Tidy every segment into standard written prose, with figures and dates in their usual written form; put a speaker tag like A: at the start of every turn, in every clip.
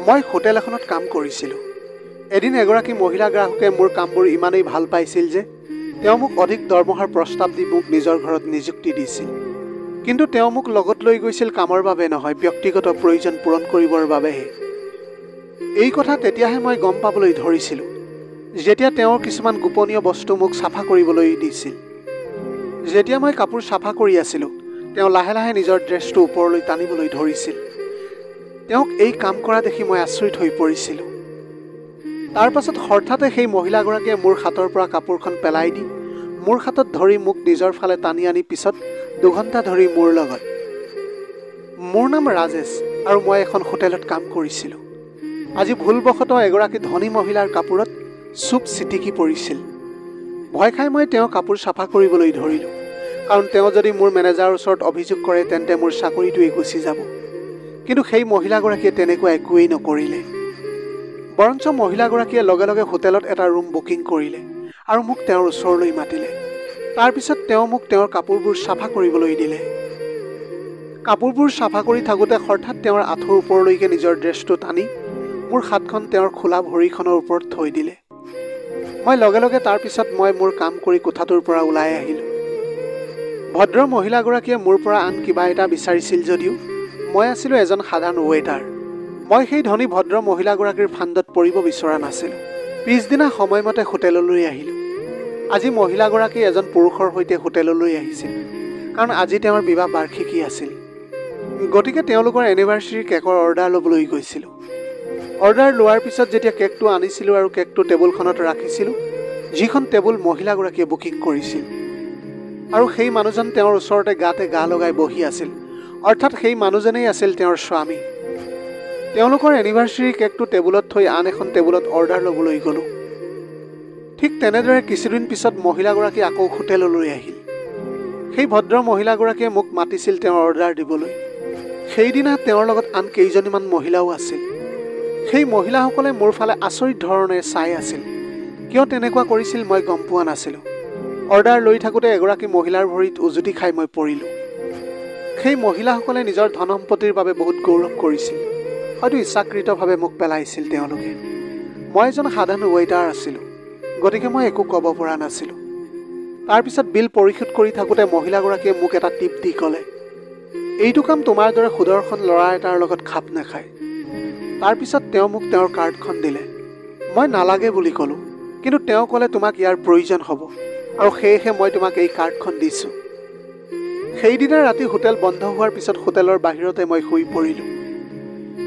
A: মই হোটেল এখনত কাম কৰিছিলোঁ। এদিন এগৰাকী মহিলা গ্ৰাহকে মোৰ কামবোৰ ইমানেই ভাল পাইছিল যে তেওঁ মোক অধিক দৰমহাৰ প্ৰস্তাৱ দি মোক নিজৰ ঘৰত নিযুক্তি দিছিল। কিন্তু তেওঁ মোক লগত লৈ গৈছিল কামৰ বাবে নহয়, ব্যক্তিগত প্ৰয়োজন পূৰণ কৰিবৰ বাবেহে। এই কথা তেতিয়াহে মই গম পাবলৈ ধৰিছিলোঁ যেতিয়া তেওঁৰ কিছুমান গোপনীয় বস্তু মোক চাফা কৰিবলৈ দিছিল। যেতিয়া মই কাপোৰ চাফা কৰি আছিলোঁ, তেওঁ লাহে লাহে নিজৰ ড্ৰেছটো ওপৰলৈ টানিবলৈ ধৰিছিল। তেওঁক এই কাম কৰা দেখি মই আচৰিত হৈ পৰিছিলোঁ। তাৰ পাছত হঠাতে সেই মহিলাগৰাকীয়ে মোৰ হাতৰ পৰা কাপোৰখন পেলাই দি মোৰ হাতত ধৰি মোক নিজৰ ফালে টানি আনি পিছত 2 ঘণ্টা ধৰি মোৰ লগত। মোৰ নাম ৰাজেশ আৰু মই এখন হোটেলত কাম কৰিছিলোঁ। আজি ভুলবশতঃ এগৰাকী ধনী মহিলাৰ কাপোৰত চুপ ছিটিকি পৰিছিল। ভয় খাই মই তেওঁ কাপোৰ চাফা কৰিবলৈ ধৰিলোঁ, কাৰণ তেওঁ যদি মোৰ মেনেজাৰৰ ওচৰত অভিযোগ কৰে তেন্তে মোৰ চাকৰিটোৱেই গুচি যাব। কিন্তু সেই মহিলাগৰাকীয়ে তেনেকুৱা একোৱেই নকৰিলে। বৰঞ্চ মহিলাগৰাকীয়ে লগে লগে হোটেলত এটা ৰুম বুকিং কৰিলে আৰু মোক তেওঁৰ ওচৰলৈ মাতিলে। তাৰপিছত তেওঁ মোক তেওঁৰ কাপোৰবোৰ চাফা কৰিবলৈ দিলে। কাপোৰবোৰ চাফা কৰি থাকোঁতে হঠাৎ তেওঁৰ আঁঠুৰ ওপৰলৈকে নিজৰ ড্ৰেছটো টানি মোৰ হাতখন তেওঁৰ খোলা ভৰিখনৰ ওপৰত থৈ দিলে। মই লগে লগে তাৰপিছত মই মোৰ কাম কৰি কোঠাটোৰ পৰা ওলাই আহিলোঁ। ভদ্ৰ মহিলাগৰাকীয়ে মোৰ পৰা আন কিবা এটা বিচাৰিছিল যদিও মই আছিলোঁ এজন সাধাৰণ ৱেটাৰ। মই সেই ধনী ভদ্ৰ মহিলাগৰাকীৰ ফান্দত পৰিব বিচৰা নাছিলোঁ। পিছদিনা সময়মতে হোটেললৈ আহিলোঁ। আজি মহিলাগৰাকী এজন পুৰুষৰ সৈতে হোটেললৈ আহিছিল, কাৰণ আজি তেওঁৰ বিবাহ বাৰ্ষিকী আছিল। গতিকে তেওঁলোকৰ এনিভাৰ্চাৰী কেকৰ অৰ্ডাৰ ল'বলৈ গৈছিলোঁ। অৰ্ডাৰ লোৱাৰ পিছত যেতিয়া কেকটো আনিছিলোঁ আৰু কেকটো টেবুলখনত ৰাখিছিলোঁ, যিখন টেবুল মহিলাগৰাকীয়ে বুকিং কৰিছিল, আৰু সেই মানুহজন তেওঁৰ ওচৰতে গাতে গা লগাই বহি আছিল, অৰ্থাৎ সেই মানুহজনেই আছিল তেওঁৰ স্বামী। তেওঁলোকৰ এনিভাৰ্চাৰী কেকটো টেবুলত থৈ আন এখন টেবুলত অৰ্ডাৰ ল'বলৈ গ'লোঁ। ঠিক তেনেদৰে কিছুদিন পিছত মহিলাগৰাকী আকৌ হোটেললৈ আহিল। সেই ভদ্ৰ মহিলাগৰাকীয়ে মোক মাতিছিল তেওঁৰ অৰ্ডাৰ দিবলৈ। সেইদিনা তেওঁৰ লগত আন কেইজনীমান মহিলাও আছিল। সেই মহিলাসকলে মোৰ ফালে আচৰিত ধৰণে চাই আছিল। কিয় তেনেকুৱা কৰিছিল মই গম পোৱা নাছিলোঁ। অৰ্ডাৰ লৈ থাকোঁতে এগৰাকী মহিলাৰ ভৰিত উজুতি খাই মই পৰিলোঁ। সেই মহিলাসকলে নিজৰ ধন সম্পত্তিৰ বাবে বহুত গৌৰৱ কৰিছিল। হয়তো ইচ্ছাকৃতভাৱে মোক পেলাইছিল তেওঁলোকে। মই এজন সাধাৰণ ৱেটাৰ আছিলোঁ, গতিকে মই একো ক'ব পৰা নাছিলোঁ। তাৰপিছত বিল পৰিশোধ কৰি থাকোঁতে মহিলাগৰাকীয়ে মোক এটা টিপ দি ক'লে, এইটো কাম তোমাৰ দৰে সুদৰ্শন ল'ৰা এটাৰ লগত খাপ নাখায়। তাৰপিছত তেওঁ মোক তেওঁৰ কাৰ্ডখন দিলে। মই নালাগে বুলি ক'লোঁ, কিন্তু তেওঁ ক'লে তোমাক ইয়াৰ প্ৰয়োজন হ'ব আৰু সেয়েহে মই তোমাক এই কাৰ্ডখন দিছোঁ। সেইদিনা ৰাতি হোটেল বন্ধ হোৱাৰ পিছত হোটেলৰ বাহিৰতে মই শুই পৰিলোঁ।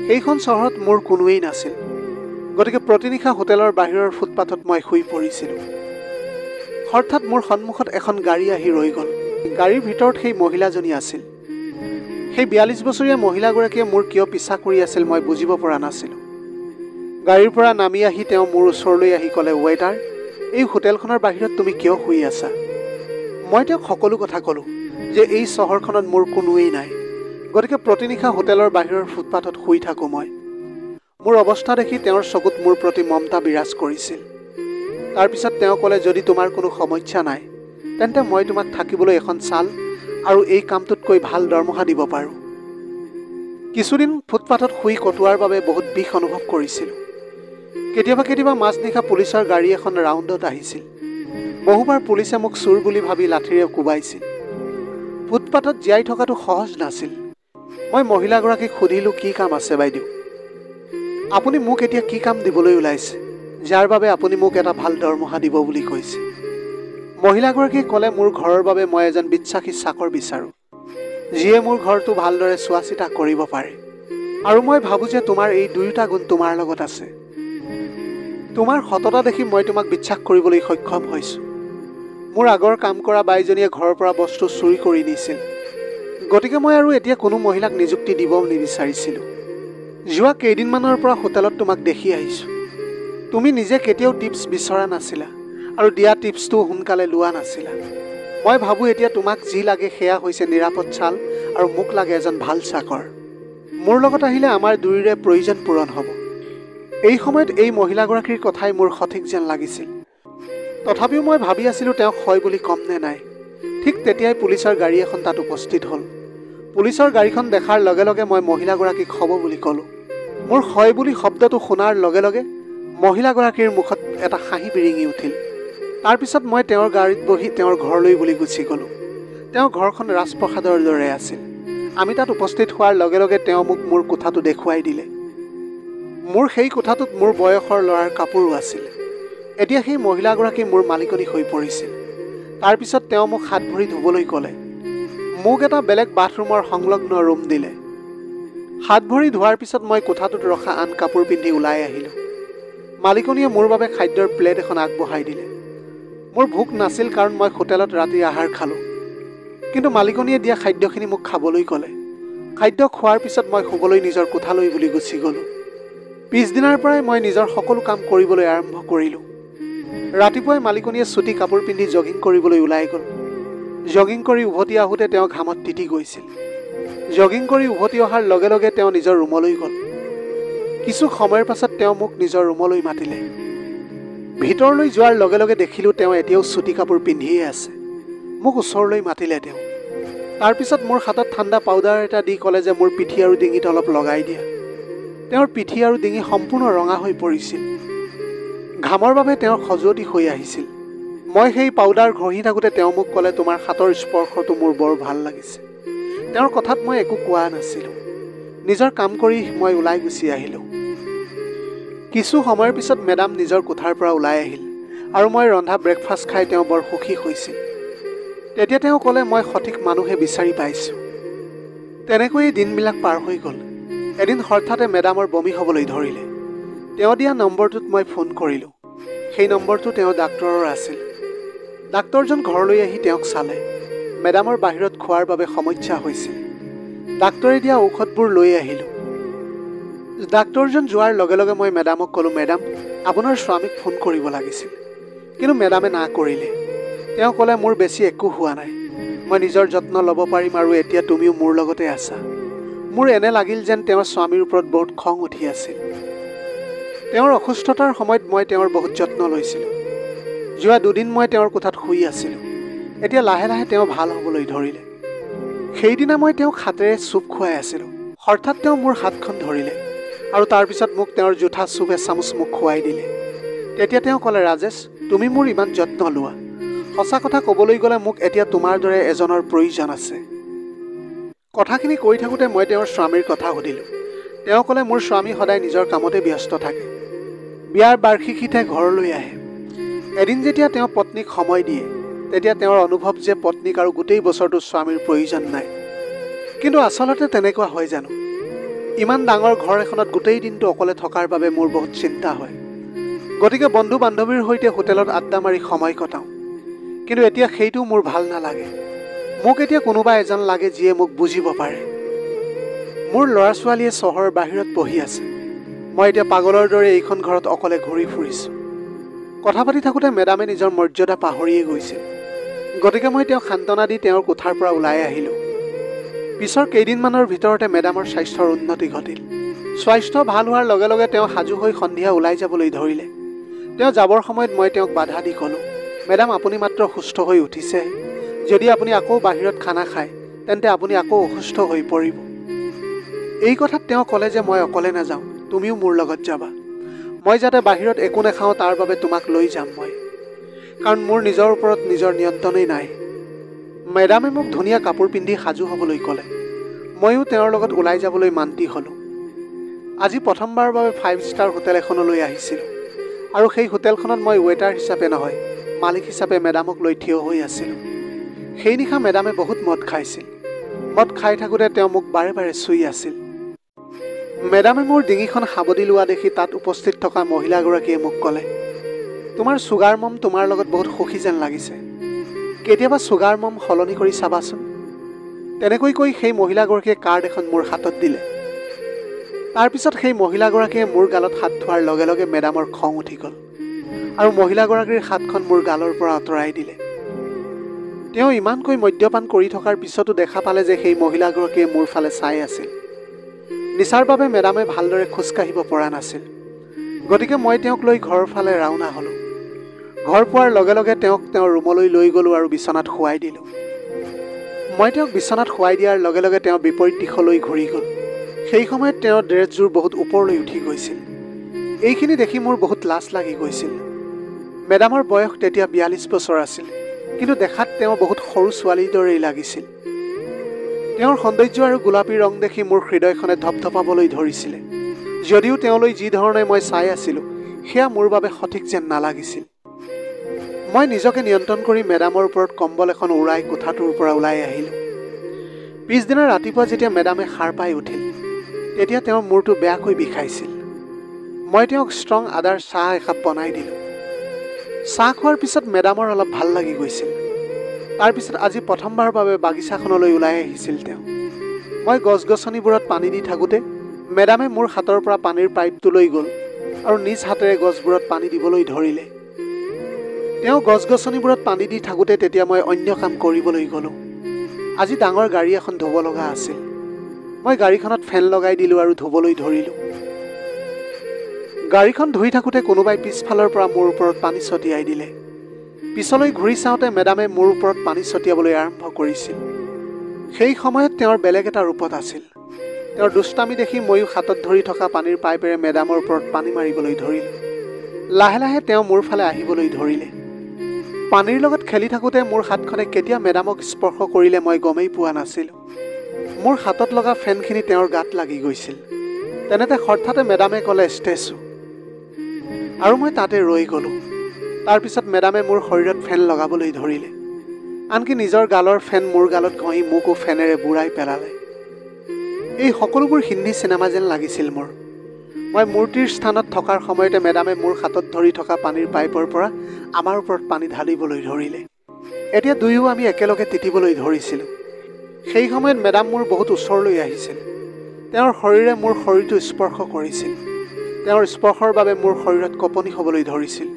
A: সেইখন চহৰত মোৰ কোনোৱেই নাছিল, গতিকে প্ৰতিনিশা হোটেলৰ বাহিৰৰ ফুটপাথত মই শুই পৰিছিলোঁ। হঠাৎ মোৰ সন্মুখত এখন গাড়ী আহি ৰৈ গ'ল। গাড়ীৰ ভিতৰত সেই মহিলাজনী আছিল। সেই 42 বছৰীয়া মহিলাগৰাকীয়ে মোৰ কিয় পিছা কৰি আছিল মই বুজিব পৰা নাছিলোঁ। গাড়ীৰ পৰা নামি আহি তেওঁ মোৰ ওচৰলৈ আহি ক'লে, ৱেটাৰ, এই হোটেলখনৰ বাহিৰত তুমি কিয় শুই আছা? মই তেওঁক সকলো কথা ক'লোঁ যে এই চহৰখনত মোৰ কোনোৱেই নাই, গতিকে প্ৰতিনিশা হোটেলৰ বাহিৰৰ ফুটপাথত শুই থাকোঁ মই। মোৰ অৱস্থা দেখি তেওঁৰ চকুত মোৰ প্ৰতি মমতা বিৰাজ কৰিছিল। তাৰপিছত তেওঁ ক'লে, যদি তোমাৰ কোনো সমস্যা নাই তেন্তে মই তোমাক থাকিবলৈ এখন ছাল আৰু এই কামটোতকৈ ভাল দৰমহা দিব পাৰোঁ। কিছুদিন ফুটপাথত শুই কটোৱাৰ বাবে বহুত বিষ অনুভৱ কৰিছিলোঁ। কেতিয়াবা মাজনিশা পুলিচৰ গাড়ী এখন ৰাউণ্ডত আহিছিল। বহুবাৰ পুলিচে মোক চোৰ বুলি ভাবি লাঠিৰে কোবাইছিল। ফুটপাথত জীয়াই থকাটো সহজ নাছিল। মই মহিলাগৰাকীক সুধিলোঁ, কি কাম আছে বাইদেউ? আপুনি মোক এতিয়া কি কাম দিবলৈ ওলাইছে, যাৰ বাবে আপুনি মোক এটা ভাল দৰমহা দিব বুলি কৈছে? মহিলাগৰাকীয়ে ক'লে, মোৰ ঘৰৰ বাবে মই এজন বিশ্বাসী চাকৰ বিচাৰোঁ, যিয়ে মোৰ ঘৰটো ভালদৰে চোৱা চিতা কৰিব পাৰে। আৰু মই ভাবোঁ যে তোমাৰ এই দুয়োটা গুণ তোমাৰ লগত আছে। তোমাৰ সততা দেখি মই তোমাক বিশ্বাস কৰিবলৈ সক্ষম হৈছোঁ। মোৰ আগৰ কাম কৰা বাইজনীয়ে ঘৰৰ পৰা বস্তু চুৰি কৰি নিছিল, গতিকে মই আৰু এতিয়া কোনো মহিলাক নিযুক্তি দিব নিবিচাৰিছিলোঁ। যোৱা কেইদিনমানৰ পৰা হোটেলত তোমাক দেখি আহিছোঁ। তুমি নিজে কেতিয়াও টিপছ বিচৰা নাছিলা আৰু দিয়া টিপছটো সোনকালে লোৱা নাছিলা। মই ভাবোঁ এতিয়া তোমাক যি লাগে সেয়া হৈছে নিৰাপদ ছাল আৰু মোক লাগে এজন ভাল চাকৰ। মোৰ লগত আহিলে আমাৰ দুয়োৰে প্ৰয়োজন পূৰণ হ'ব। এই সময়ত এই মহিলাগৰাকীৰ কথাই মোৰ সঠিক যেন লাগিছিল। তথাপিও মই ভাবি আছিলোঁ তেওঁক হয় বুলি কম নে নাই। ঠিক তেতিয়াই পুলিচৰ গাড়ী এখন তাত উপস্থিত হ'ল। পুলিচৰ গাড়ীখন দেখাৰ লগে লগে মই মহিলাগৰাকীক হ'ব বুলি ক'লোঁ। মোৰ হয় বুলি শব্দটো শুনাৰ লগে লগে মহিলাগৰাকীৰ মুখত এটা হাঁহি বিৰিঙি উঠিল। তাৰপিছত মই তেওঁৰ গাড়ীত বহি তেওঁৰ ঘৰলৈ বুলি গুচি গ'লোঁ। তেওঁৰ ঘৰখন ৰাজপ্ৰসাদৰ দৰে আছিল। আমি তাত উপস্থিত হোৱাৰ লগে লগে তেওঁ মোক মোৰ কোঠাটো দেখুৱাই দিলে। মোৰ সেই কোঠাটোত মোৰ বয়সৰ ল'ৰাৰ কাপোৰো আছিল। এতিয়া সেই মহিলাগৰাকী মোৰ মালিকনী হৈ পৰিছিল। তাৰপিছত তেওঁ মোক হাত ভৰি ধুবলৈ ক'লে। মোক এটা বেলেগ বাথৰুমৰ সংলগ্ন ৰুম দিলে। হাত ভৰি ধোৱাৰ পিছত মই কোঠাটোত ৰখা আন কাপোৰ পিন্ধি ওলাই আহিলোঁ। মালিকনীয়ে মোৰ বাবে খাদ্যৰ প্লেট এখন আগবঢ়াই দিলে। মোৰ ভোক নাছিল কাৰণ মই হোটেলত ৰাতিৰ আহাৰ খালোঁ। কিন্তু মালিকনীয়ে দিয়া খাদ্যখিনি মোক খাবলৈ ক'লে। খাদ্য খোৱাৰ পিছত মই শুবলৈ নিজৰ কোঠালৈ বুলি গুচি গ'লোঁ। পিছদিনাৰ পৰাই মই নিজৰ সকলো কাম কৰিবলৈ আৰম্ভ কৰিলোঁ। ৰাতিপুৱাই মালিকনীয়ে চুটি কাপোৰ পিন্ধি জগিং কৰিবলৈ ওলাই গ'ল। জগিং কৰি উভতি আহোঁতে তেওঁ ঘামত তিতি গৈছিল। জগিং কৰি উভতি অহাৰ লগে লগে তেওঁ নিজৰ ৰুমলৈ গ'ল। কিছু সময়ৰ পাছত তেওঁ মোক নিজৰ ৰুমলৈ মাতিলে। ভিতৰলৈ যোৱাৰ লগে লগে দেখিলোঁ তেওঁ এতিয়াও চুটি কাপোৰ পিন্ধিয়ে আছে। মোক ওচৰলৈ মাতিলে তেওঁ। তাৰপিছত মোৰ হাতত ঠাণ্ডা পাউডাৰ এটা দি ক'লে যে মোৰ পিঠি আৰু ডিঙিত অলপ লগাই দিয়া। তেওঁৰ পিঠি আৰু ডিঙি সম্পূৰ্ণ ৰঙা হৈ পৰিছিল। ঘামৰ বাবে তেওঁৰ খজুৱতি হৈ আহিছিল। মই সেই পাউডাৰ ঘঁহি থাকোঁতে তেওঁ মোক ক'লে, তোমাৰ হাতৰ স্পৰ্শটো মোৰ বৰ ভাল লাগিছে। তেওঁৰ কথাত মই একো কোৱা নাছিলোঁ। নিজৰ কাম কৰি মই ওলাই গুচি আহিলোঁ। কিছু সময়ৰ পিছত মেডাম নিজৰ কোঠাৰ পৰা ওলাই আহিল আৰু মই ৰন্ধা ব্ৰেকফাষ্ট খাই তেওঁ বৰ সুখী হৈছিল। তেতিয়া তেওঁ ক'লে, মই সঠিক মানুহে বিচাৰি পাইছোঁ। তেনেকৈয়ে দিনবিলাক পাৰ হৈ গ'ল। এদিন হঠাতে মেডামৰ বমি হ'বলৈ ধৰিলে। তেওঁ দিয়া নম্বৰটোত মই ফোন কৰিলোঁ। সেই নম্বৰটো তেওঁ ডাক্তৰৰ আছিল। ডাক্তৰজন ঘৰলৈ আহি তেওঁক চালে। মেডামৰ বাহিৰত খোৱাৰ বাবে সমস্যা হৈছিল। ডাক্তৰে দিয়া ঔষধবোৰ লৈ আহিলোঁ। ডাক্তৰজন যোৱাৰ লগে লগে মই মেডামক ক'লোঁ, মেডাম, আপোনাৰ স্বামীক ফোন কৰিব লাগিছিল। কিন্তু মেডামে না কৰিলে। তেওঁ ক'লে, মোৰ বেছি একো হোৱা নাই। মই নিজৰ যত্ন ল'ব পাৰিম আৰু এতিয়া তুমিও মোৰ লগতে আছা। মোৰ এনে লাগিল যেন তেওঁৰ স্বামীৰ ওপৰত বহুত খং উঠি আছিল। তেওঁৰ অসুস্থতাৰ সময়ত মই তেওঁৰ বহুত যত্ন লৈছিলোঁ। যোৱা 2 দিন মই তেওঁৰ কোঠাত শুই আছিলোঁ। এতিয়া লাহে লাহে তেওঁ ভাল হ'বলৈ ধৰিলে। সেইদিনা মই তেওঁক হাতেৰে চুপ খুৱাই আছিলোঁ। হঠাৎ তেওঁ মোৰ হাতখন ধৰিলে আৰু তাৰপিছত মোক তেওঁৰ জোঠা চুপ এচামুচ মোক খুৱাই দিলে। তেতিয়া তেওঁ ক'লে, ৰাজেশ, তুমি মোৰ ইমান যত্ন লোৱা। সঁচা কথা ক'বলৈ গ'লে মোক এতিয়া তোমাৰ দৰে এজনৰ প্ৰয়োজন আছে। কথাখিনি কৈ থাকোঁতে মই তেওঁৰ স্বামীৰ কথা সুধিলোঁ। তেওঁ ক'লে, মোৰ স্বামী সদায় নিজৰ কামতে ব্যস্ত থাকে। বিয়াৰ বাৰ্ষিকীতে ঘৰলৈ আহে। এদিন যেতিয়া তেওঁ পত্নীক সময় দিয়ে, তেতিয়া তেওঁৰ অনুভৱ যে পত্নীক আৰু গোটেই বছৰটো স্বামীৰ প্ৰয়োজন নাই। কিন্তু আচলতে তেনেকুৱা হয় জানো? ইমান ডাঙৰ ঘৰ এখনত গোটেই দিনটো অকলে থকাৰ বাবে মোৰ বহুত চিন্তা হয়। গতিকে বন্ধু বান্ধৱীৰ সৈতে হোটেলত আড্ডা মাৰি সময় কটাওঁ। কিন্তু এতিয়া সেইটো মোৰ ভাল নালাগে। মোক এতিয়া কোনোবা এজন লাগে যিয়ে মোক বুজিব পাৰে। মোৰ ল'ৰা ছোৱালীয়ে চহৰৰ বাহিৰত পঢ়ি আছে। মই এতিয়া পাগলৰ দৰে এইখন ঘৰত অকলে ঘূৰি ফুৰিছোঁ। কথা পাতি থাকোঁতে মেডামে নিজৰ মৰ্যাদা পাহৰিয়ে গৈছিল। গতিকে মই তেওঁক সান্তনা দি তেওঁৰ কোঠাৰ পৰা ওলাই আহিলোঁ। পিছৰ কেইদিনমানৰ ভিতৰতে মেডামৰ স্বাস্থ্যৰ উন্নতি ঘটিল। স্বাস্থ্য ভাল হোৱাৰ লগে লগে তেওঁ সাজু হৈ সন্ধিয়া ওলাই যাবলৈ ধৰিলে। তেওঁ যাবৰ সময়ত মই তেওঁক বাধা দি ক'লোঁ, মেডাম, আপুনি মাত্ৰ সুস্থ হৈ উঠিছে। যদি আপুনি আকৌ বাহিৰত খানা খায়, তেন্তে আপুনি আকৌ অসুস্থ হৈ পৰিব। এই কথাত তেওঁ ক'লে যে মই অকলে নাযাওঁ, তুমিও মোৰ লগত যাবা। মই যাতে বাহিৰত একো নাখাওঁ তাৰ বাবে তোমাক লৈ যাম মই, কাৰণ মোৰ নিজৰ ওপৰত নিজৰ নিয়ন্ত্ৰণেই নাই। মেডামে মোক ধুনীয়া কাপোৰ পিন্ধি সাজু হ'বলৈ ক'লে। ময়ো তেওঁৰ লগত ওলাই যাবলৈ মান্তি হ'লোঁ। আজি প্ৰথমবাৰৰ বাবে 5 ষ্টাৰ হোটেল এখনলৈ আহিছিলোঁ আৰু সেই হোটেলখনত মই ৱেটাৰ হিচাপে নহয়, মালিক হিচাপে মেডামক লৈ থিয় হৈ আছিলোঁ। সেই নিশা মেডামে বহুত মদ খাইছিল। মদ খাই থাকোঁতে তেওঁ মোক বাৰে বাৰে চুই আছিল। মেডামে মোৰ ডিঙিখন সাবদি লোৱা দেখি তাত উপস্থিত থকা মহিলাগৰাকীয়ে মোক ক'লে, তোমাৰ চুগাৰ মম তোমাৰ লগত বহুত সুখী যেন লাগিছে। কেতিয়াবা চুগাৰ মম সলনি কৰি চাবাচোন। তেনেকৈ কৈ সেই মহিলাগৰাকীয়ে কাৰ্ড এখন মোৰ হাতত দিলে। তাৰপিছত সেই মহিলাগৰাকীয়ে মোৰ গালত হাত ধোৱাৰ লগে লগে মেডামৰ খং উঠি গ'ল আৰু মহিলাগৰাকীৰ হাতখন মোৰ গালৰ পৰা আঁতৰাই দিলে। তেওঁ ইমানকৈ মদ্যপান কৰি থকাৰ পিছতো দেখা পালে যে সেই মহিলাগৰাকীয়ে মোৰ ফালে চাই আছিল। নিচাৰ বাবে মেডামে ভালদৰে খোজকাঢ়িব পৰা নাছিল। গতিকে মই তেওঁক লৈ ঘৰৰ ফালে ৰাওনা হ'লোঁ। ঘৰ পোৱাৰ লগে লগে তেওঁক তেওঁৰ ৰুমলৈ লৈ গ'লোঁ আৰু বিচনাত শুৱাই দিলোঁ। মই তেওঁক বিচনাত শুৱাই দিয়াৰ লগে লগে তেওঁ বিপৰীত দিশলৈ ঘূৰি গ'ল। সেই সময়ত তেওঁৰ ড্ৰেছযোৰ বহুত ওপৰলৈ উঠি গৈছিল। এইখিনি দেখি মোৰ বহুত লাজ লাগি গৈছিল। মেডামৰ বয়স তেতিয়া 42 বছৰ আছিল, কিন্তু দেখাত তেওঁ বহুত সৰু ছোৱালীৰ দৰেই লাগিছিল। তেওঁৰ সৌন্দৰ্য আৰু গোলাপী ৰং দেখি মোৰ হৃদয়খনে ধপধপাবলৈ ধৰিছিলে। যদিও তেওঁলৈ যি ধৰণে মই চাই আছিলোঁ, সেয়া মোৰ বাবে সঠিক যেন নালাগিছিল। মই নিজকে নিয়ন্ত্ৰণ কৰি মেডামৰ ওপৰত কম্বল এখন উৰাই কোঠাটোৰ পৰা ওলাই আহিলোঁ। পিছদিনা ৰাতিপুৱা যেতিয়া মেডামে সাৰ পাই উঠিল, তেতিয়া তেওঁৰ মূৰটো বেয়াকৈ বিষাইছিল। মই তেওঁক ষ্ট্ৰং আদাৰ চাহ একাপ বনাই দিলোঁ। চাহ খোৱাৰ পিছত মেডামৰ অলপ ভাল লাগি গৈছিল। তাৰপিছত আজি প্ৰথমবাৰৰ বাবে বাগিচাখনলৈ ওলাই আহিছিল তেওঁ। মই গছ-গছনিবোৰত পানী দি থাকোঁতে মেডামে মোৰ হাতৰ পৰা পানীৰ পাইপটো লৈ গ'ল আৰু নিজ হাতেৰে গছবোৰত পানী দিবলৈ ধৰিলে। তেওঁ গছ-গছনিবোৰত পানী দি থাকোঁতে তেতিয়া মই অন্য কাম কৰিবলৈ গ'লোঁ। আজি ডাঙৰ গাড়ী এখন ধুব লগা আছিল। মই গাড়ীখনত ফেন লগাই দিলোঁ আৰু ধুবলৈ ধৰিলোঁ। গাড়ীখন ধুই থাকোঁতে কোনোবাই পিছফালৰ পৰা মোৰ ওপৰত পানী ছটিয়াই দিলে। পিছলৈ ঘূৰি চাওঁতে মেডামে মোৰ ওপৰত পানী ছটিয়াবলৈ আৰম্ভ কৰিছিল। সেই সময়ত তেওঁৰ বেলেগ এটা ৰূপত আছিল। তেওঁৰ দুষ্টামি দেখি ময়ো হাতত ধৰি থকা পানীৰ পাইপেৰে মেডামৰ ওপৰত পানী মাৰিবলৈ ধৰিলোঁ। লাহে লাহে তেওঁ মোৰ ফালে আহিবলৈ ধৰিলে। পানীৰ লগত খেলি থাকোঁতে মোৰ হাতখনে কেতিয়া মেডামক স্পৰ্শ কৰিলে মই গমেই পোৱা নাছিলোঁ। মোৰ হাতত লগা ফেনখিনি তেওঁৰ গাত লাগি গৈছিল। তেনেতে হঠাতে মেডামে ক'লে, "ষ্টেচু।" আৰু মই তাতে ৰৈ গ'লোঁ। তাৰপিছত মেডামে মোৰ শৰীৰত ফেন লগাবলৈ ধৰিলে। আনকি নিজৰ গালৰ ফেন মোৰ গালত ঘঁহি মোকো ফেনেৰে বুৰাই পেলালে। এই সকলোবোৰ হিন্দী চিনেমা যেন লাগিছিল মোৰ। মই মূৰ্তিৰ স্থানত থকাৰ সময়তে মেডামে মোৰ হাতত ধৰি থকা পানীৰ পাইপৰ পৰা আমাৰ ওপৰত পানী ঢালিবলৈ ধৰিলে। এতিয়া দুয়ো আমি একেলগে তিতিবলৈ ধৰিছিলোঁ। সেই সময়ত মেডাম মোৰ বহুত ওচৰলৈ আহিছিল। তেওঁৰ শৰীৰে মোৰ শৰীৰটো স্পৰ্শ কৰিছিল। তেওঁৰ স্পৰ্শৰ বাবে মোৰ শৰীৰত কঁপনি হ'বলৈ ধৰিছিল।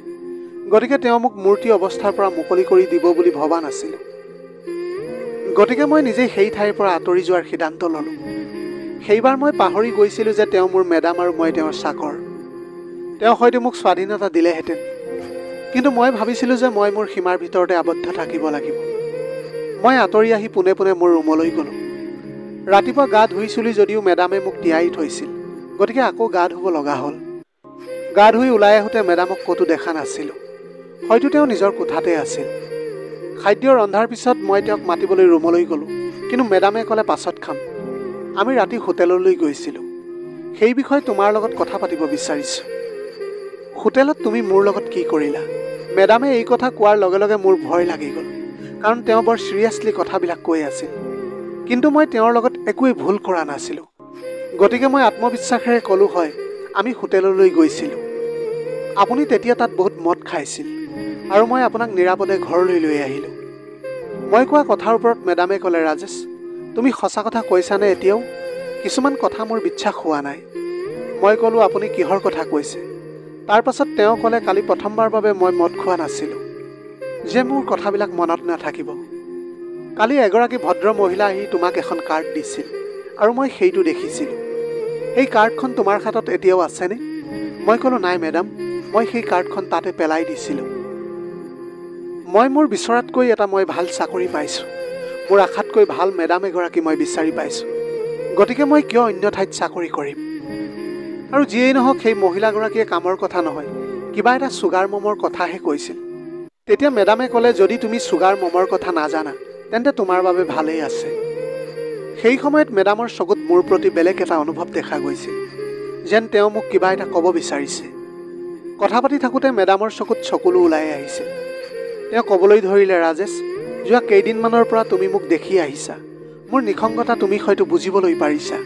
A: গতিকে তেওঁ মোক মূৰ্তি অৱস্থাৰ পৰা মুকলি কৰি দিব বুলি ভবা নাছিলোঁ। গতিকে মই নিজেই সেই ঠাইৰ পৰা আঁতৰি যোৱাৰ সিদ্ধান্ত ল'লোঁ। সেইবাৰ মই পাহৰি গৈছিলোঁ যে তেওঁ মোৰ মেডাম আৰু মই তেওঁৰ চাকৰ। তেওঁ হয়তো মোক স্বাধীনতা দিলেহেঁতেন, কিন্তু মই ভাবিছিলোঁ যে মই মোৰ সীমাৰ ভিতৰতে আবদ্ধ থাকিব লাগিব। মই আঁতৰি আহি পোনে পোনে মোৰ ৰুমলৈ গ'লোঁ। ৰাতিপুৱা গা ধুইছিলোঁ যদিও মেডামে মোক তিয়াই থৈছিল, গতিকে আকৌ গা ধুব লগা হ'ল। গা ধুই ওলাই আহোঁতে মেডামক ক'তো দেখা নাছিলোঁ। হয়তো তেওঁ নিজৰ কোঠাতে আছিল। খাদ্য ৰন্ধাৰ পিছত মই তেওঁক মাতিবলৈ ৰুমলৈ গ'লোঁ, কিন্তু মেডামে ক'লে, "পাছত খাম। আমি ৰাতি হোটেললৈ গৈছিলোঁ। সেই বিষয়ে তোমাৰ লগত কথা পাতিব বিচাৰিছোঁ।" হোটেলত তুমি মোৰ লগত কি কৰিলা? মেডামে এই কথা কোৱাৰ লগে লগে মোৰ ভয় লাগি গ'ল, কাৰণ তেওঁ বৰ চিৰিয়াছলি কথাবিলাক কৈ আছিল। কিন্তু মই তেওঁৰ লগত একোৱেই ভুল কৰা নাছিলোঁ। গতিকে মই আত্মবিশ্বাসেৰে ক'লোঁ, "হয়, আমি হোটেললৈ গৈছিলোঁ। আপুনি তেতিয়া তাত বহুত মদ খাইছিল আৰু মই আপোনাক নিৰাপদে ঘৰলৈ লৈ আহিলোঁ।" মই কোৱা কথাৰ ওপৰত মেডামে ক'লে, "ৰাজেশ, তুমি সঁচা কথা কৈছানে এতিয়াও? কিছুমান কথা মোৰ বিশ্বাস হোৱা নাই।" মই ক'লোঁ, "আপুনি কিহৰ কথা কৈছে?" তাৰ পাছত তেওঁ ক'লে, "কালি প্ৰথমবাৰৰ বাবে মই মদ খোৱা নাছিলোঁ যে মোৰ কথাবিলাক মনত নাথাকিব। কালি এগৰাকী ভদ্ৰ মহিলা আহি তোমাক এখন কাৰ্ড দিছিল আৰু মই সেইটো দেখিছিলোঁ। সেই কাৰ্ডখন তোমাৰ হাতত এতিয়াও আছেনে?" মই ক'লোঁ, "নাই মেডাম, মই সেই কাৰ্ডখন তাতে পেলাই দিছিলোঁ। মই মোৰ বিচৰাতকৈ এটা মই ভাল চাকৰি পাইছোঁ। মোৰ আশাতকৈ ভাল মেডাম এগৰাকী মই বিচাৰি পাইছোঁ। গতিকে মই কিয় অন্য ঠাইত চাকৰি কৰিম? আৰু যিয়েই নহওক, সেই মহিলাগৰাকীয়ে কামৰ কথা নহয়, কিবা এটা চুগাৰ মমৰ কথাহে কৈছিল। তেতিয়া মেডামে ক'লে, "যদি তুমি চুগাৰ মমৰ কথা নাজানা, তেন্তে তোমাৰ বাবে ভালেই আছে।" সেই সময়ত মেডামৰ চকুত মোৰ প্ৰতি বেলেগ এটা অনুভৱ দেখা গৈছিল, যেন তেওঁ মোক কিবা এটা ক'ব বিচাৰিছে। কথা পাতি থাকোঁতে মেডামৰ চকুত চকুলো ওলাই আহিছিল। তেওঁ ক'বলৈ ধৰিলে, "ৰাজেশ, যোৱা কেইদিনমানৰ পৰা তুমি মোক দেখি আহিছা। মোৰ নিসংগতা তুমি হয়তো বুজিবলৈ পাৰিছা।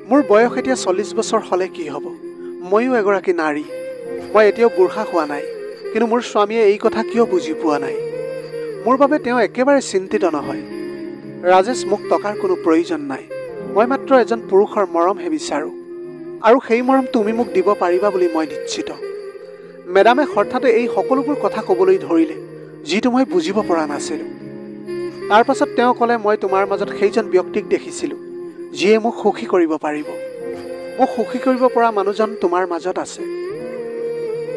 A: মোৰ বয়স এতিয়া 40 বছৰ হ'লে কি হ'ব? ময়ো এগৰাকী নাৰী। মই এতিয়াও বুঢ়া হোৱা নাই, কিন্তু মোৰ স্বামীয়ে এই কথা কিয় বুজি পোৱা নাই? মোৰ বাবে তেওঁ একেবাৰে চিন্তিত নহয়। ৰাজেশ, মোক টকাৰ কোনো প্ৰয়োজন নাই। মই মাত্ৰ এজন পুৰুষৰ মৰমহে বিচাৰোঁ, আৰু সেই মৰম তুমি মোক দিব পাৰিবা বুলি মই নিশ্চিত।" মেডামে হঠাতে এই সকলোবোৰ কথা ক'বলৈ ধৰিলে, যিটো মই বুজিব পৰা নাছিলোঁ। তাৰ পাছত তেওঁ ক'লে, "মই তোমাৰ মাজত সেইজন ব্যক্তিক দেখিছিলোঁ, যিয়ে মোক সুখী কৰিব পাৰিব। মোক সুখী কৰিব পৰা মানুহজন তোমাৰ মাজত আছে।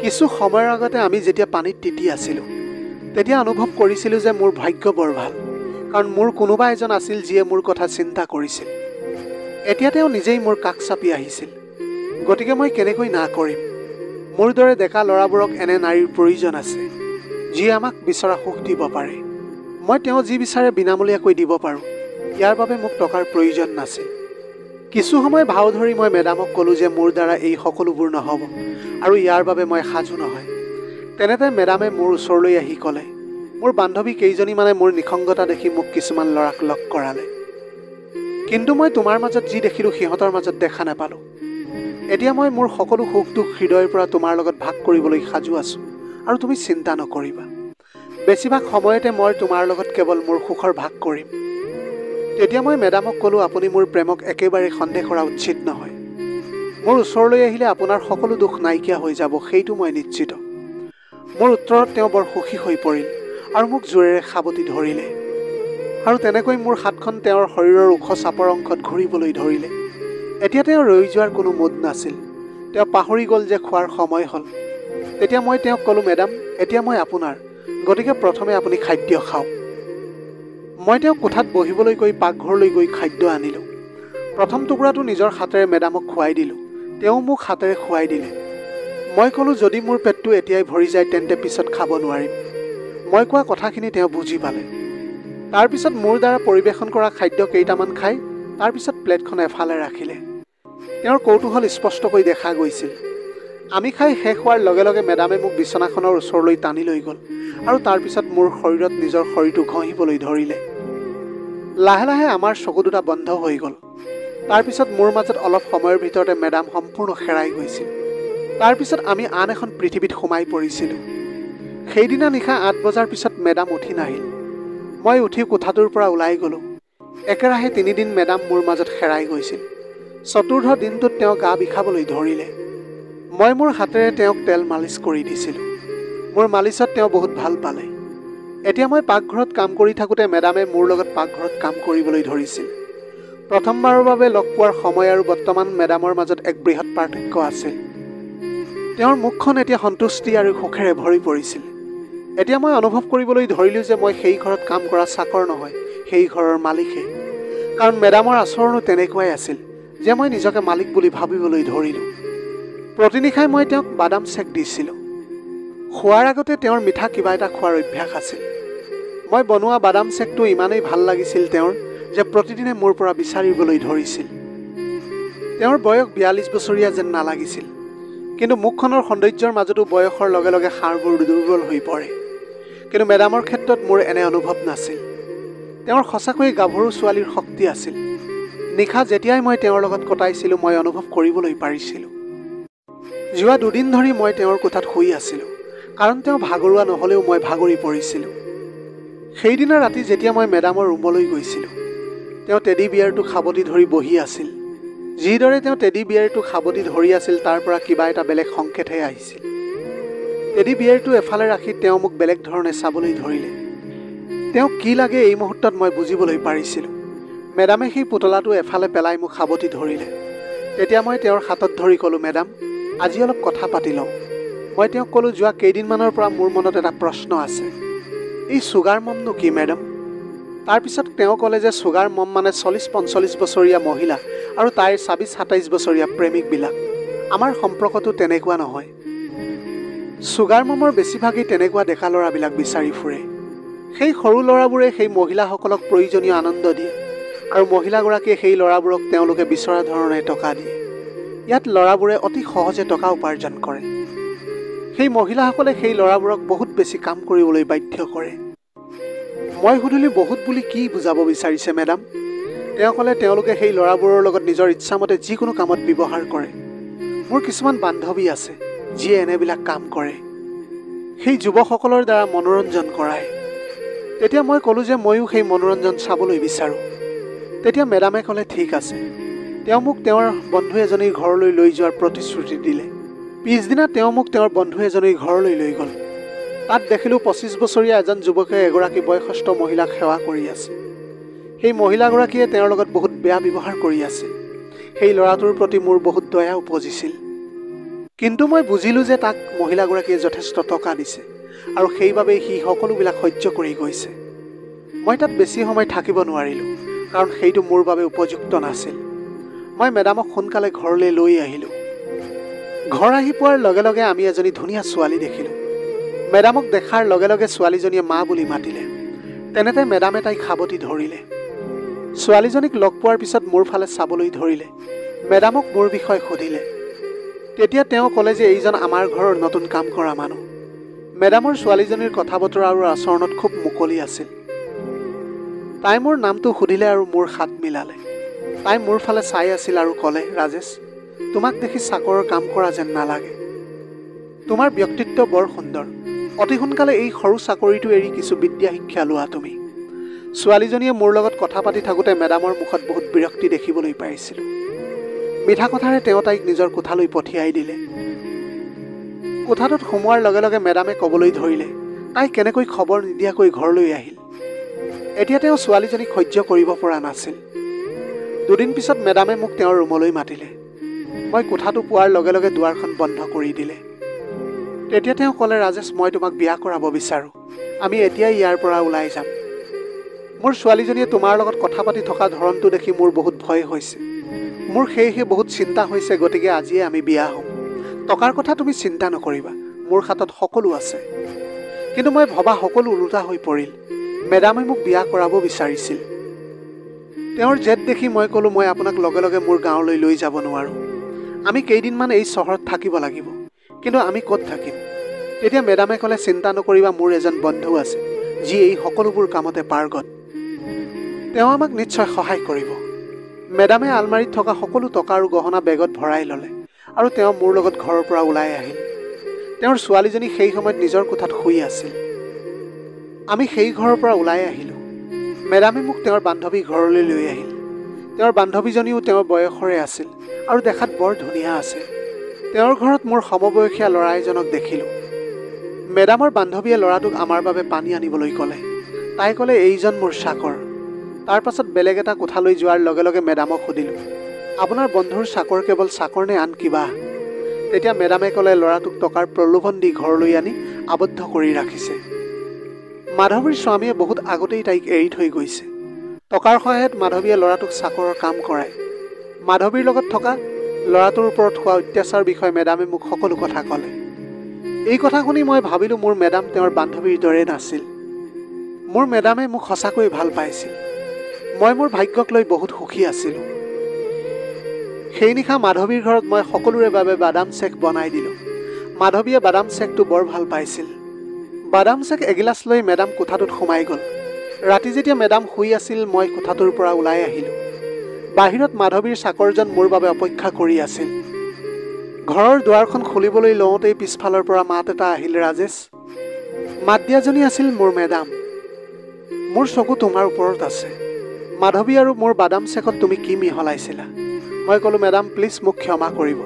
A: কিছু সময়ৰ আগতে আমি যেতিয়া পানীত তিতি আছিলোঁ, তেতিয়া অনুভৱ কৰিছিলোঁ যে মোৰ ভাগ্য বৰ ভাল, কাৰণ মোৰ কোনোবা এজন আছিল যিয়ে মোৰ কথা চিন্তা কৰিছিল। এতিয়া তেওঁ নিজেই মোৰ কাষ চাপি আহিছিল। গতিকে মই কেনেকৈ না কৰিম? মোৰ দৰে ডেকা ল'ৰাবোৰক এনে নাৰীৰ প্ৰয়োজন আছে, যিয়ে আমাক বিচৰা সুখ দিব পাৰে। মই তেওঁ যি বিচাৰে বিনামূলীয়াকৈ দিব পাৰোঁ। ইয়াৰ বাবে মোক টকাৰ প্ৰয়োজন নাছিল। কিছু সময় ভাও ধৰি মই মেডামক ক'লোঁ যে মোৰ দ্বাৰা এই সকলোবোৰ নহ'ব আৰু ইয়াৰ বাবে মই সাজু নহয়। তেনেতে মেডামে মোৰ ওচৰলৈ আহি ক'লে, মোৰ বান্ধৱী কেইজনীমানে মোৰ নিসংগতা দেখি মোক কিছুমান ল'ৰাক লগ কৰালে। কিন্তু মই তোমাৰ মাজত যি দেখিলোঁ সিহঁতৰ মাজত দেখা নাপালোঁ। এতিয়া মই মোৰ সকলো সুখ দুখ হৃদয়ৰ পৰা তোমাৰ লগত ভাগ কৰিবলৈ সাজু আছোঁ আৰু তুমি চিন্তা নকৰিবা। বেছিভাগ সময়তে মই তোমাৰ লগত কেৱল মোৰ সুখৰ ভাগ কৰিম। তেতিয়া মই মেডামক ক'লোঁ, আপুনি মোৰ প্ৰেমক একেবাৰে সন্দেহ কৰা উচিত নহয়। মোৰ ওচৰলৈ আহিলে আপোনাৰ সকলো দুখ নাইকিয়া হৈ যাব, সেইটো মই নিশ্চিত। মোৰ উত্তৰত তেওঁ বৰ সুখী হৈ পৰিল আৰু মোক জোৰেৰে সাৱটি ধৰিলে আৰু তেনেকৈ মোৰ হাতখন তেওঁৰ শৰীৰৰ ওখ চাপৰ অংশত ঘূৰিবলৈ ধৰিলে। এতিয়া তেওঁ ৰৈ যোৱাৰ কোনো মুড নাছিল। তেওঁ পাহৰি গ'ল যে খোৱাৰ সময় হ'ল। তেতিয়া মই তেওঁক ক'লোঁ, মেডাম, এতিয়া মই আপোনাৰ, গতিকে প্ৰথমে আপুনি খাদ্য খাওক। মই তেওঁক কোঠাত বহিবলৈ গৈ পাকঘৰলৈ গৈ খাদ্য আনিলোঁ। প্ৰথম টুকুৰাটো নিজৰ হাতেৰে মেডামক খুৱাই দিলোঁ। তেওঁ মোক হাতেৰে খুৱাই দিলে। মই ক'লোঁ, যদি মোৰ পেটটো এতিয়াই ভৰি যায় তেন্তে পিছত খাব নোৱাৰিম। মই কোৱা কথাখিনি তেওঁ বুজি পালে। তাৰপিছত মোৰ দ্বাৰা পৰিৱেশন কৰা খাদ্য কেইটামান খাই তাৰপিছত প্লেটখন এফালে ৰাখিলে। তেওঁৰ কৌতূহল স্পষ্টকৈ দেখা গৈছিল। আমি খাই শেষ হোৱাৰ লগে লগে মেডামে মোক বিচনাখনৰ ওচৰলৈ টানি লৈ গ'ল আৰু তাৰপিছত মোৰ শৰীৰত নিজৰ শৰীৰটো ঘঁহিবলৈ ধৰিলে। লাহে লাহে আমাৰ চকু দুটা বন্ধ হৈ গ'ল। তাৰপিছত মোৰ মাজত অলপ সময়ৰ ভিতৰতে মেডাম সম্পূৰ্ণ হেৰাই গৈছিল। তাৰপিছত আমি আন এখন পৃথিৱীত সোমাই পৰিছিলোঁ। সেইদিনা নিশা 8 বজাৰ পিছত মেডাম উঠি নাহিল। মই উঠি কোঠাটোৰ পৰা ওলাই গ'লোঁ। একেৰাহে 3 দিন মেডাম মোৰ মাজত হেৰাই গৈছিল। চতুৰ্থ দিনটোত তেওঁ গা বিষাবলৈ ধৰিলে। মই মোৰ হাতেৰে তেওঁক তেল মালিচ কৰি দিছিলোঁ। মোৰ মালিচত তেওঁ বহুত ভাল পালে। এতিয়া মই পাকঘৰত কাম কৰি থাকোঁতে মেডামে মোৰ লগত পাকঘৰত কাম কৰিবলৈ ধৰিছিল। প্ৰথমবাৰৰ বাবে লগ পোৱাৰ সময় আৰু বৰ্তমান মেডামৰ মাজত এক বৃহৎ পাৰ্থক্য আছিল। তেওঁৰ মুখখন এতিয়া সন্তুষ্টি আৰু সুখেৰে ভৰি পৰিছিল। এতিয়া মই অনুভৱ কৰিবলৈ ধৰিলোঁ যে মই সেই ঘৰত কাম কৰা চাকৰ নহয়, সেই ঘৰৰ মালিকহে। কাৰণ মেডামৰ আচৰণো তেনেকুৱাই আছিল যে মই নিজকে মালিক বুলি ভাবিবলৈ ধৰিলোঁ। প্ৰতিনিশাই মই তেওঁক বাদাম চেক দিছিলোঁ। খোৱাৰ আগতে তেওঁৰ মিঠা কিবা এটা খোৱাৰ অভ্যাস আছিল। মই বনোৱা বাদাম চেকটো ইমানেই ভাল লাগিছিল তেওঁৰ যে প্ৰতিদিনে মোৰ পৰা বিচাৰিবলৈ ধৰিছিল। তেওঁৰ বয়স 42 বছৰীয়া যেন নালাগিছিল। কিন্তু মুখখনৰ সৌন্দৰ্যৰ মাজতো বয়সৰ লগে লগে হাড়বোৰ দুৰ্বল হৈ পৰে। কিন্তু মেডামৰ ক্ষেত্ৰত মোৰ এনে অনুভৱ নাছিল। তেওঁৰ সঁচাকৈয়ে গাভৰু ছোৱালীৰ শক্তি আছিল। নিশা যেতিয়াই মই তেওঁৰ লগত কটাইছিলোঁ মই অনুভৱ কৰিবলৈ পাৰিছিলোঁ। যোৱা 2 দিন ধৰি মই তেওঁৰ কোঠাত শুই আছিলোঁ, কাৰণ তেওঁ ভাগৰুৱা নহ'লেও মই ভাগৰি পৰিছিলোঁ। সেইদিনা ৰাতি যেতিয়া মই মেডামৰ ৰুমলৈ গৈছিলোঁ, তেওঁ টেডি বিয়াৰটো সাৱটি ধৰি বহি আছিল। যিদৰে তেওঁ টেডি বিয়াৰটো সাৱটি ধৰি আছিল তাৰ পৰা কিবা এটা বেলেগ সংকেতহে আহিছিল। টেডি বিয়াৰটো এফালে ৰাখি তেওঁ মোক বেলেগ ধৰণে চাবলৈ ধৰিলে। তেওঁক কি লাগে এই মুহূৰ্তত মই বুজিবলৈ পাৰিছিলোঁ। মেডামে সেই পুতলাটো এফালে পেলাই মোক সাৱটি ধৰিলে। তেতিয়া মই তেওঁৰ হাতত ধৰি ক'লোঁ, মেডাম, আজি অলপ কথা পাতি লওঁ। মই তেওঁক ক'লোঁ, যোৱা কেইদিনমানৰ পৰা মোৰ মনত এটা প্ৰশ্ন আছে। এই চুগাৰ মমনো কি মেডাম? তাৰপিছত তেওঁ ক'লে যে চুগাৰ মম মানে 40-45 বছৰীয়া মহিলা আৰু তাইৰ 26-27 বছৰীয়া প্ৰেমিকবিলাক। আমাৰ সম্পৰ্কটো তেনেকুৱা নহয়। চুগাৰ মমৰ বেছিভাগেই তেনেকুৱা ডেকা ল'ৰাবিলাক বিচাৰি ফুৰে। সেই সৰু ল'ৰাবোৰে সেই মহিলাসকলক প্ৰয়োজনীয় আনন্দ দিয়ে আৰু মহিলাগৰাকীয়ে সেই ল'ৰাবোৰক তেওঁলোকে বিচৰা ধৰণে টকা দিয়ে। ইয়াত ল'ৰাবোৰে অতি সহজে টকা উপাৰ্জন কৰে। সেই মহিলাসকলে সেই ল'ৰাবোৰক বহুত বেছি কাম কৰিবলৈ বাধ্য কৰে। মই সুধিলোঁ, বহুত বুলি কি বুজাব বিচাৰিছে মেডাম? তেওঁ ক'লে, তেওঁলোকে সেই ল'ৰাবোৰৰ লগত নিজৰ ইচ্ছামতে যিকোনো কামত ব্যৱহাৰ কৰে। মোৰ কিছুমান বান্ধৱী আছে যিয়ে এনেবিলাক কাম কৰে। সেই যুৱকসকলৰ দ্বাৰা মনোৰঞ্জন কৰায়। তেতিয়া মই ক'লোঁ যে ময়ো সেই মনোৰঞ্জন চাবলৈ বিচাৰোঁ। তেতিয়া মেডামে ক'লে, ঠিক আছে। তেওঁ মোক তেওঁৰ বন্ধু এজনীৰ ঘৰলৈ লৈ যোৱাৰ প্ৰতিশ্ৰুতি দিলে। পিছদিনা তেওঁ মোক তেওঁৰ বন্ধু এজনীৰ ঘৰলৈ লৈ গ'ল। তাত দেখিলোঁ 25 বছৰীয়া এজন যুৱকে এগৰাকী বয়সস্থ মহিলাক সেৱা কৰি আছে। সেই মহিলাগৰাকীয়ে তেওঁৰ লগত বহুত বেয়া ব্যৱহাৰ কৰি আছিল। সেই ল'ৰাটোৰ প্ৰতি মোৰ বহুত দয়া উপজিছিল। কিন্তু মই বুজিলোঁ যে তাক মহিলাগৰাকীয়ে যথেষ্ট টকা দিছে আৰু সেইবাবেই সি সকলোবিলাক সহ্য কৰি গৈছে। মই তাত বেছি সময় থাকিব নোৱাৰিলোঁ, কাৰণ সেইটো মোৰ বাবে উপযুক্ত নাছিল। মই মেডামক সোনকালে ঘৰলৈ লৈ আহিলোঁ। ঘৰ আহি পোৱাৰ লগে লগে আমি এজনী ধুনীয়া ছোৱালী দেখিলোঁ। মেডামক দেখাৰ লগে লগে ছোৱালীজনীয়ে মা বুলি মাতিলে। তেনেতে মেডামে তাইক সাৱটি ধৰিলে। ছোৱালীজনীক লগ পোৱাৰ পিছত মোৰ ফালে চাবলৈ ধৰিলে। মেডামক মোৰ বিষয়ে সুধিলে। তেতিয়া তেওঁ ক'লে যে এইজন আমাৰ ঘৰৰ নতুন কাম কৰা মানুহ। মেডামৰ ছোৱালীজনীৰ কথা বতৰা আৰু আচৰণত খুব মুকলি আছিল। তাই মোৰ নামটো সুধিলে আৰু মোৰ হাত মিলালে। তাই মোৰ ফালে চাই আছিল আৰু ক'লে, ৰাজেশ, তোমাক দেখি চাকৰৰ কাম কৰা যেন নালাগে। তোমাৰ ব্যক্তিত্ব বৰ সুন্দৰ। অতি সোনকালে এই সৰু চাকৰিটো এৰি কিছু বিদ্যা শিক্ষা লোৱা তুমি। ছোৱালীজনীয়ে মোৰ লগত কথা পাতি থাকোঁতে মেডামৰ মুখত বহুত বিৰক্তি দেখিবলৈ পাইছিলোঁ। মিঠা কথাৰে তেওঁ তাইক নিজৰ কোঠালৈ পঠিয়াই দিলে। কোঠাটোত সোমোৱাৰ লগে লগে মেডামে ক'বলৈ ধৰিলে, তাই কেনেকৈ খবৰ নিদিয়াকৈ ঘৰলৈ আহিল। এতিয়া তেওঁ ছোৱালীজনীক সহ্য কৰিব পৰা নাছিল। দুদিন পিছত মেডামে মোক তেওঁৰ ৰুমলৈ মাতিলে। মই কোঠাটো পোৱাৰ লগে লগে দুৱাৰখন বন্ধ কৰি দিলে। তেতিয়া তেওঁ ক'লে, ৰাজেশ, মই তোমাক বিয়া কৰাব বিচাৰোঁ। আমি এতিয়াই ইয়াৰ পৰা ওলাই যাম। মোৰ ছোৱালীজনীয়ে তোমাৰ লগত কথা পাতি থকা ধৰণটো দেখি মোৰ বহুত ভয় হৈছে। মোৰ সেয়েহে বহুত চিন্তা হৈছে, গতিকে আজিয়ে আমি বিয়া হ'ম। টকাৰ কথা তুমি চিন্তা নকৰিবা, মোৰ হাতত সকলো আছে। কিন্তু মই ভবা সকলো ওলোটা হৈ পৰিল। মেডামে মোক বিয়া কৰাব বিচাৰিছিল। তেওঁৰ জেদ দেখি মই ক'লোঁ, মই আপোনাক লগে লগে মোৰ গাঁৱলৈ লৈ যাব নোৱাৰোঁ। আমি কেইদিনমান এই চহৰত থাকিব লাগিব। কিন্তু আমি ক'ত থাকিম? তেতিয়া মেডামে ক'লে, চিন্তা নকৰিবা, মোৰ এজন বন্ধু আছে যি এই সকলোবোৰ কামতে পাৰ্গত। তেওঁ আমাক নিশ্চয় সহায় কৰিব। মেডামে আলমাৰীত থকা সকলো টকা আৰু গহনা বেগত ভৰাই ল'লে আৰু তেওঁ মোৰ লগত ঘৰৰ পৰা ওলাই আহিল। তেওঁৰ ছোৱালীজনী সেই সময়ত নিজৰ কোঠাত শুই আছিল। আমি সেই ঘৰৰ পৰা ওলাই আহিলোঁ। মেডামে মোক তেওঁৰ বান্ধৱী ঘৰলৈ লৈ আহিল। তেওঁৰ বান্ধৱীজনীও তেওঁৰ বয়সৰে আছিল আৰু দেখাত বৰ ধুনীয়া আছিল। তেওঁৰ ঘৰত মোৰ সমবয়সীয়া ল'ৰা এজনক দেখিলোঁ। মেডামৰ বান্ধৱীয়ে ল'ৰাটোক আমাৰ বাবে পানী আনিবলৈ ক'লে। তাই ক'লে, এইজন মোৰ চাকৰ। তাৰ পাছত বেলেগ এটা কোঠালৈ যোৱাৰ লগে লগে মেডামক সুধিলোঁ, আপোনাৰ বন্ধুৰ চাকৰ কেৱল চাকৰ নে আন কিবা? তেতিয়া মেডামে ক'লে, ল'ৰাটোক টকাৰ প্ৰলোভন দি ঘৰলৈ আনি আবদ্ধ কৰি ৰাখিছে। মাধৱীৰ স্বামীয়ে বহুত আগতেই তাইক এৰি থৈ গৈছে। টকাৰ সহায়ত মাধৱীয়ে ল'ৰাটোক চাকৰৰ কাম কৰায়। মাধৱীৰ লগত থকা ল'ৰাটোৰ ওপৰত হোৱা অত্যাচাৰৰ বিষয়ে মেডামে মোক সকলো কথা ক'লে। এই কথা শুনি মই ভাবিলোঁ, মোৰ মেডাম তেওঁৰ বান্ধৱীৰ দৰে নাছিল। মোৰ মেডামে মোক সঁচাকৈ ভাল পাইছিল। মই মোৰ ভাগ্যক লৈ বহুত সুখী আছিলোঁ। সেই নিশা মাধৱীৰ ঘৰত মই সকলোৰে বাবে বাদাম চেক বনাই দিলোঁ। মাধৱীয়ে বাদাম চেকটো বৰ ভাল পাইছিল। বাদাম চেক এগিলাচ লৈ মেডাম কোঠাটোত সোমাই গ'ল। ৰাতি যেতিয়া মেডাম শুই আছিল, মই কোঠাটোৰ পৰা ওলাই আহিলোঁ। বাহিৰত মাধৱীৰ চাকৰজন মোৰ বাবে অপেক্ষা কৰি আছিল। ঘৰৰ দুৱাৰখন খুলিবলৈ লওঁতেই পিছফালৰ পৰা মাত এটা আহিল, ৰাজেশ। মাত দিয়াজনী আছিল মোৰ মেডাম। মোৰ চকু তোমাৰ ওপৰত আছে। মাধৱী আৰু মোৰ বাদাম চেকত তুমি কি মিহলাইছিলা? মই ক'লোঁ, মেডাম প্লিজ মোক ক্ষমা কৰিব।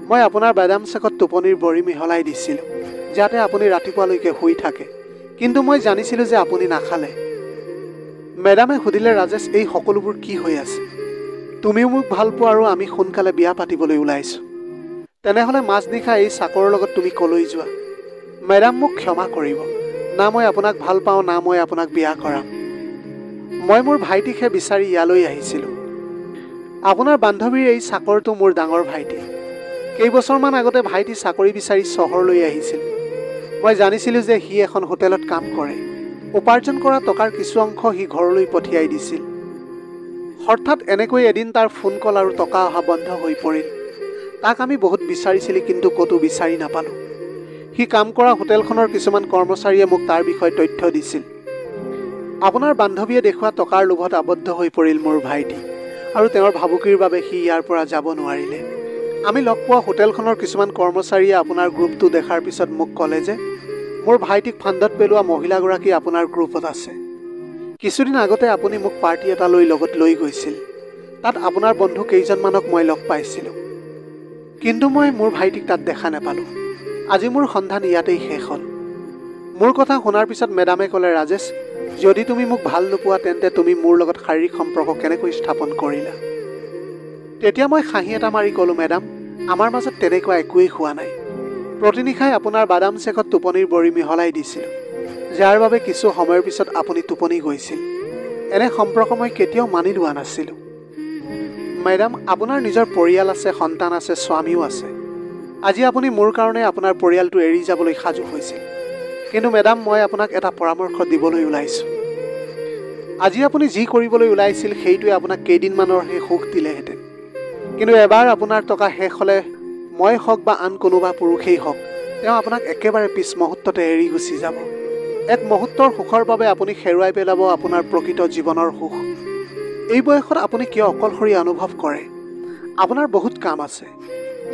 A: মই আপোনাৰ বাদাম চেকত টোপনিৰ বড়ি মিহলাই দিছিলোঁ যাতে আপুনি ৰাতিপুৱালৈকে শুই থাকে। কিন্তু মই জানিছিলোঁ যে আপুনি নাখালে। মেডামে সুধিলে, ৰাজেশ, এই সকলোবোৰ কি হৈ আছে? তুমিও মোক ভাল পোৱা আৰু আমি সোনকালে বিয়া পাতিবলৈ ওলাইছোঁ। তেনেহ'লে মাজনিশা এই চাকৰৰ লগত তুমি ক'লৈ যোৱা? মেডাম মোক ক্ষমা কৰিব। না মই আপোনাক ভাল পাওঁ, না মই আপোনাক বিয়া কৰাম। মই মোৰ ভাইটিকহে বিচাৰি ইয়ালৈ আহিছিলোঁ। আপোনাৰ বান্ধৱীৰ এই চাকৰটো মোৰ ডাঙৰ ভাইটি। কেইবছৰমান আগতে ভাইটি চাকৰি বিচাৰি চহৰলৈ আহিছিল। মই জানিছিলোঁ যে সি এখন হোটেলত কাম কৰে। উপাৰ্জন কৰা টকাৰ কিছু অংশ সি ঘৰলৈ পঠিয়াই দিছিল। হঠাৎ এনেকৈ এদিন তাৰ ফোন কল আৰু টকা অহা বন্ধ হৈ পৰিল। তাক আমি বহুত বিচাৰিছিলোঁ, কিন্তু ক'তো বিচাৰি নাপালোঁ। সি কাম কৰা হোটেলখনৰ কিছুমান কৰ্মচাৰীয়ে মোক তাৰ বিষয়ে তথ্য দিছিল। আপোনাৰ বান্ধৱীয়ে দেখুওৱা টকাৰ লোভত আবদ্ধ হৈ পৰিল মোৰ ভাইটি, আৰু তেওঁৰ ভাবুকিৰ বাবে সি ইয়াৰ পৰা যাব নোৱাৰিলে। আমি লগ পোৱা হোটেলখনৰ কিছুমান কৰ্মচাৰীয়ে আপোনাৰ গ্ৰুপটো দেখাৰ পিছত মোক ক'লে যে মোৰ ভাইটিক ফান্দত পেলোৱা মহিলাগৰাকী আপোনাৰ গ্ৰুপত আছে। কিছুদিন আগতে আপুনি মোক পাৰ্টি এটালৈ লগত লৈ গৈছিল। তাত আপোনাৰ বন্ধু কেইজনমানক মই লগ পাইছিলোঁ, কিন্তু মই মোৰ ভাইটিক তাত দেখা নাপালোঁ। আজি মোৰ সন্ধান ইয়াতেই শেষ হ'ল। মোৰ কথা শুনাৰ পিছত মেডামে ক'লে, ৰাজেশ, যদি তুমি মোক ভাল নোপোৱা তেন্তে তুমি মোৰ লগত শাৰীৰিক সম্পৰ্ক কেনেকৈ স্থাপন কৰিলা? তেতিয়া মই হাঁহি এটা মাৰি ক'লোঁ, মেডাম, আমাৰ মাজত তেনেকুৱা একোৱেই হোৱা নাই। প্ৰতিনিশাই আপোনাৰ বাদাম চেকত টোপনিৰ বড়ি মিহলাই দিছিলোঁ, যাৰ বাবে কিছু সময়ৰ পিছত আপুনি টোপনি গৈছিল। এনে সম্পৰ্ক মই কেতিয়াও মানি লোৱা নাছিলোঁ। মেডাম, আপোনাৰ নিজৰ পৰিয়াল আছে, সন্তান আছে, স্বামীও আছে। আজি আপুনি মোৰ কাৰণে আপোনাৰ পৰিয়ালটো এৰি যাবলৈ সাজু হৈছিল। কিন্তু মেডাম, মই আপোনাক এটা পৰামৰ্শ দিবলৈ ওলাইছোঁ। আজি আপুনি যি কৰিবলৈ ওলাইছিল সেইটোৱে আপোনাক কেইদিনমানৰহে সুখ দিলেহেঁতেন। কিন্তু এবাৰ আপোনাৰ টকা শেষ হ'লে মই হওক বা আন কোনোবা পুৰুষেই হওক, তেওঁ আপোনাক একেবাৰে পিছ মুহূৰ্ততে এৰি গুচি যাব। এক মুহূৰ্তৰ সুখৰ বাবে আপুনি হেৰুৱাই পেলাব আপোনাৰ প্ৰকৃত জীৱনৰ সুখ। এই বয়সত আপুনি কিয় অকলশৰীয়া অনুভৱ কৰে? আপোনাৰ বহুত কাম আছে।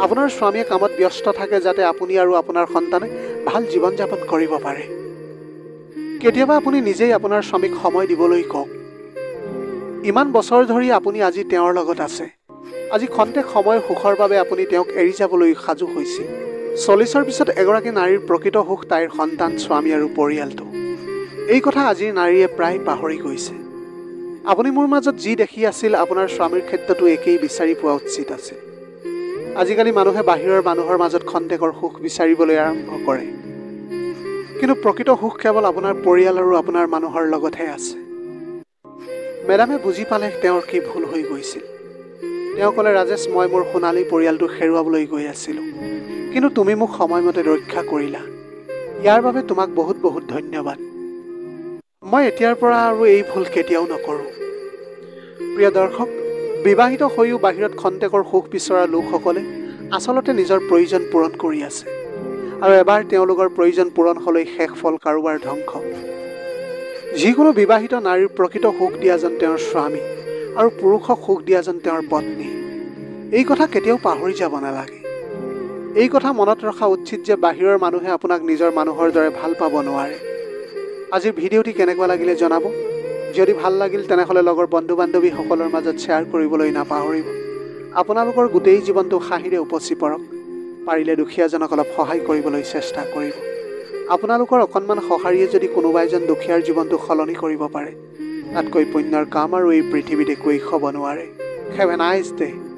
A: আপোনাৰ স্বামীয়ে কামত ব্যস্ত থাকে যাতে আপুনি আৰু আপোনাৰ সন্তানে ভাল জীৱন যাপন কৰিব পাৰে। কেতিয়াবা আপুনি নিজেই আপোনাৰ স্বামীক সময় দিবলৈ কওক। ইমান বছৰ ধৰি আপুনি আজি তেওঁৰ লগত আছে। আজি খন্তেক সময়ৰ সুখৰ বাবে আপুনি তেওঁক এৰি যাবলৈ সাজু হৈছিল। 40ৰ পিছত এগৰাকী নাৰীৰ প্ৰকৃত সুখ তাইৰ সন্তান, স্বামী আৰু পৰিয়ালটো। এই কথা আজিৰ নাৰীয়ে প্ৰায় পাহৰি গৈছে। আপুনি মোৰ মাজত যি দেখি আছিল আপোনাৰ স্বামীৰ ক্ষেত্ৰতো একেই বিচাৰি পোৱা উচিত আছিল। আজিকালি মানুহে বাহিৰৰ মানুহৰ মাজত খন্তেকৰ সুখ বিচাৰিবলৈ আৰম্ভ কৰে। কিন্তু প্ৰকৃত সুখ কেৱল আপোনাৰ পৰিয়াল আৰু আপোনাৰ মানুহৰ লগতহে আছে। মেডামে বুজি পালে তেওঁৰ কি ভুল হৈ গৈছিল। তেওঁ ক'লে, ৰাজেশ, মই মোৰ সোণালী পৰিয়ালটো হেৰুৱাবলৈ গৈ আছিলোঁ। কিন্তু তুমি মোক সময়মতে ৰক্ষা কৰিলা। ইয়াৰ বাবে তোমাক বহুত বহুত ধন্যবাদ। মই এতিয়াৰ পৰা আৰু এই ভুল কেতিয়াও নকৰোঁ। প্ৰিয় দৰ্শক, বিবাহিত হৈও বাহিৰত খন্তেকৰ সুখ বিচৰা লোকসকলে আচলতে নিজৰ প্ৰয়োজন পূৰণ কৰি আছে। আৰু এবাৰ তেওঁলোকৰ প্ৰয়োজন পূৰণ হ'লেই শেষ ফল কাৰোবাৰ ধ্বংস। যিকোনো বিবাহিত নাৰীৰ প্ৰকৃত সুখ দিয়া যেন তেওঁৰ স্বামী আৰু পুৰুষক সুখ দিয়া যেন তেওঁৰ পত্নী। এই কথা কেতিয়াও পাহৰি যাব নালাগে। এই কথা মনত ৰখা উচিত যে বাহিৰৰ মানুহে আপোনাক নিজৰ মানুহৰ দৰে ভাল পাব নোৱাৰে। আজিৰ ভিডিঅ'টি কেনেকুৱা লাগিলে জনাব। যদি ভাল লাগিল তেনেহ'লে লগৰ বন্ধু বান্ধৱীসকলৰ মাজত শ্বেয়াৰ কৰিবলৈ নাপাহৰিব। আপোনালোকৰ গোটেই জীৱনটো হাঁহিৰে উপচি পৰক। পাৰিলে দুখীয়াজনক অলপ সহায় কৰিবলৈ চেষ্টা কৰিব। আপোনালোকৰ অকণমান সঁহাৰিয়ে যদি কোনোবা এজন দুখীয়াৰ জীৱনটো সলনি কৰিব পাৰে, তাতকৈ পুণ্যৰ কাম আৰু এই পৃথিৱীত একোৱেই হ'ব নোৱাৰে। Have a nice day.